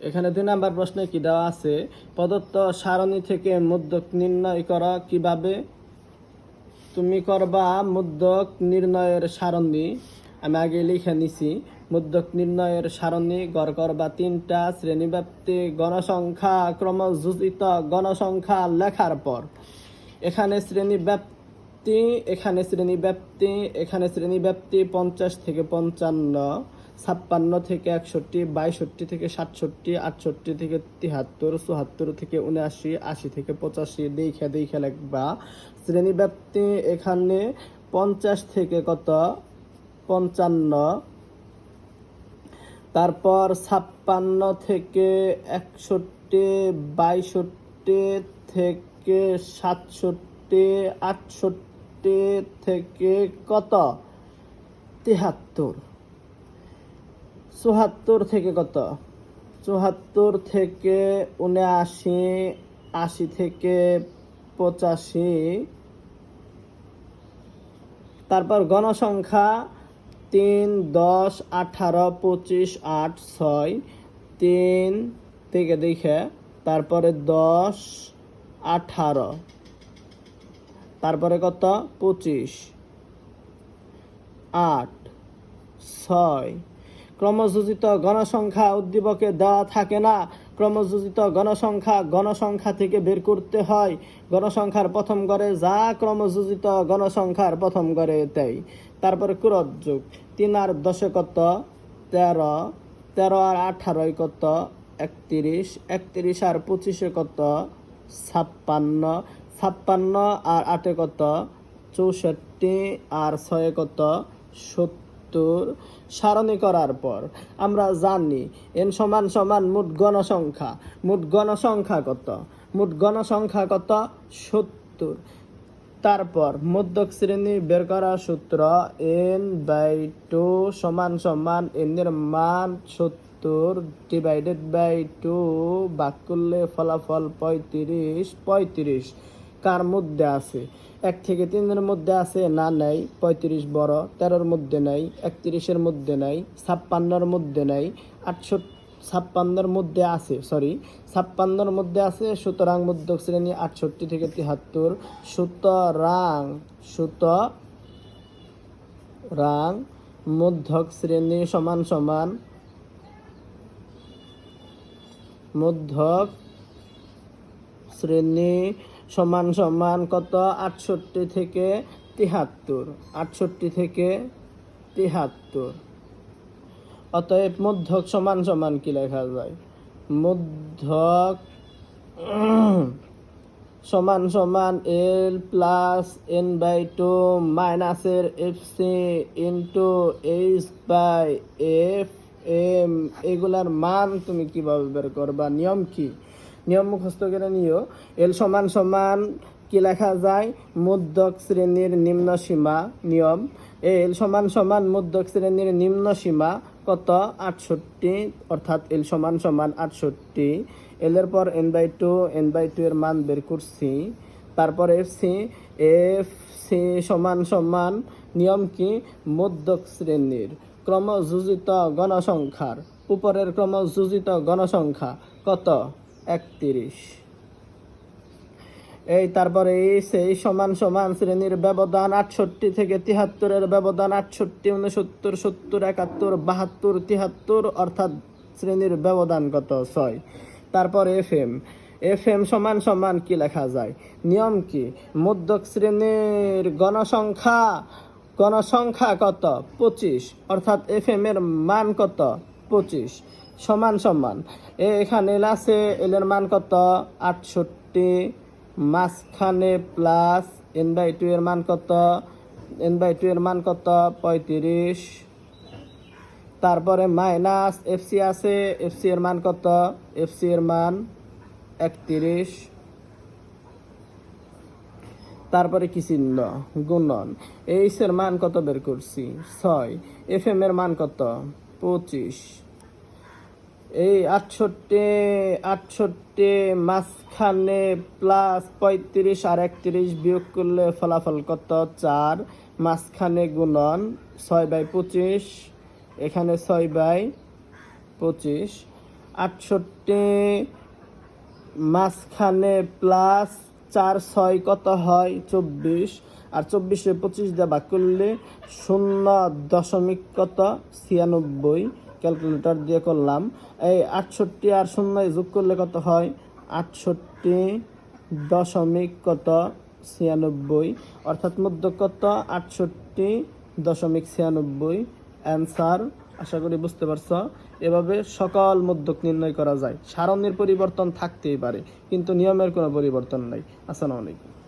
এখানে 2 নাম্বার প্রশ্নে কি দেওয়া আছে, প্রদত্ত সারণী থেকে মধ্যক নির্ণয় করা কিভাবে। তুমি করবা মধ্যক নির্ণয়ের সারণী, আমি আগে লিখে নিছি। মধ্যক নির্ণয়ের সারণী গড় করবা 3টা শ্রেণীব্যাপ্তি গণসংখ্যা ক্রমযোজিত গণসংখ্যা লেখার পর এখানে শ্রেণীব্যাপ্তি, এখানে শ্রেণীব্যাপ্তি, এখানে শ্রেণীব্যাপ্তি 50 থেকে 55, 56 থেকে 61, 62 থেকে 67, 68 থেকে 73, 74 থেকে 79, 80 থেকে 85 দেখে দেখে লিখবা। শ্রেণীব্যাপ্তি এখানে 50 থেকে কত 55, তারপর 56 থেকে 61, 62 থেকে 67, 68 থেকে কত 73, 74 থেকে কত 74 থেকে 79, 80 থেকে 85, তারপর গণসংখ্যা 3, 10, 18, 25, 8, 6, 3 থেকে দেখে, তারপরে 10, 18, তারপরে কত 25, 8, 6। ক্রমযোজিত গণসংখ্যা উদ্দীপকে দেওয়া থাকে না। ক্রমযোজিত গণসংখ্যা থেকে বের করতে হয়। গণসংখ্যার প্রথম ঘরে যা ক্রমযোজিত গণসংখ্যার প্রথম ঘরে তাই। তারপরে ক্রোধ যোগ 3 আর 10 কত 13, 13 আর 18 কত 31, 31 আর 25 কত 56, 56 আর 8 কত 64, আর 6 কত 70। সারণী করার পর আমরা জানি n সমান সমান মোট গণসংখ্যা। মোট গণসংখ্যা কত? মোট গণসংখ্যা কত 70। তারপর মধ্যক শ্রেণী বের করার সূত্র n/2 সমান সমান n এর মান 70 ডিভাইডেড বাই 2 ভাগ করলে ফলাফল 35। 35 কার মধ্যে আছে? 1 থেকে 3 এর মধ্যে আছে না? নাই। 35 বড়। 13 মধ্যে নাই, 31 এর মধ্যে নাই, 56 এর মধ্যে নাই, 58 এর মধ্যে আছে, 56 এর মধ্যে আছে। সুতরাং মধ্যক শ্রেণী 68 থেকে 73। সুতরাং মধ্যক শ্রেণী সমান সমান মধ্যক শ্রেণী সমান সমান কত 68 থেকে 73। 68 থেকে 73। অতএব মধ্যক সমান সমান কি লেখা যায়? মধ্যক সমান সমান l প্লাস n/2 মাইনাসের fc ইন্টু h/fm। এগুলার মান তুমি কিভাবে বের করবা? নিয়ম কি? নিয়ম মুখস্থ করে নিও। l সমান সমান কি লেখা যায়? মধ্যক শ্রেণীর নিম্ন সীমা। নিয়ম l সমান সমান মধ্যক শ্রেণীর নিম্ন সীমা কত 68, অর্থাৎ l সমান সমান 68। l এর পর n/2 এর মান বের করছি। তারপর fc সমান সমান নিয়ম কি? মধ্যক শ্রেণীর ক্রমযোজিত গণসংখ্যার উপরের ক্রমযোজিত গণসংখ্যা কত 31। তারপরে সেই সমান সমান শ্রেণীর ব্যবধান 68 থেকে 73 এর ব্যবধান 68, 69, 70, 71, 72, 73, অর্থাৎ শ্রেণীর ব্যবধান কত 6। তারপর fm সমান সমান কি লেখা যায়? নিয়ম কি? মধ্যক শ্রেণীর গণসংখ্যা কত 25, অর্থাৎ fm এর মান কত 25 সমান সমান এখানে এল আছে, এল এর মান কত 68, মাঝখানে প্লাস n/2 এর মান কত 35। তারপরে মাইনাস fc আছে, fc এর মান কত? fc এর মান 31। তারপরে কি চিহ্ন? গুণন। h এর মান কত বের করছি 6, fm এর মান কত 25। এই 68 মাঝখানে প্লাস 35 আর 31 বিয়োগ করলে ফলাফল কত 4। মাঝখানে গুণন 6/25, এখানে 6/25। 68 মাঝখানে প্লাস 4 6 কত হয় 24, আর 24 25 দিয়ে ভাগ করলে 0 কত 96, ক্যালকুলেটর দিয়ে করলাম। এই 68 আর 0 যোগ করলে কত হয় 68 কত 96, অর্থাৎ মধ্য কত 68.96 অ্যান্সার। আশা করি বুঝতে পারছো। এভাবে সকল মধ্যক নির্ণয় করা যায়। সারণীর পরিবর্তন থাকতেই পারে, কিন্তু নিয়মের কোনো পরিবর্তন নাই। আসসালামু আলাইকুম।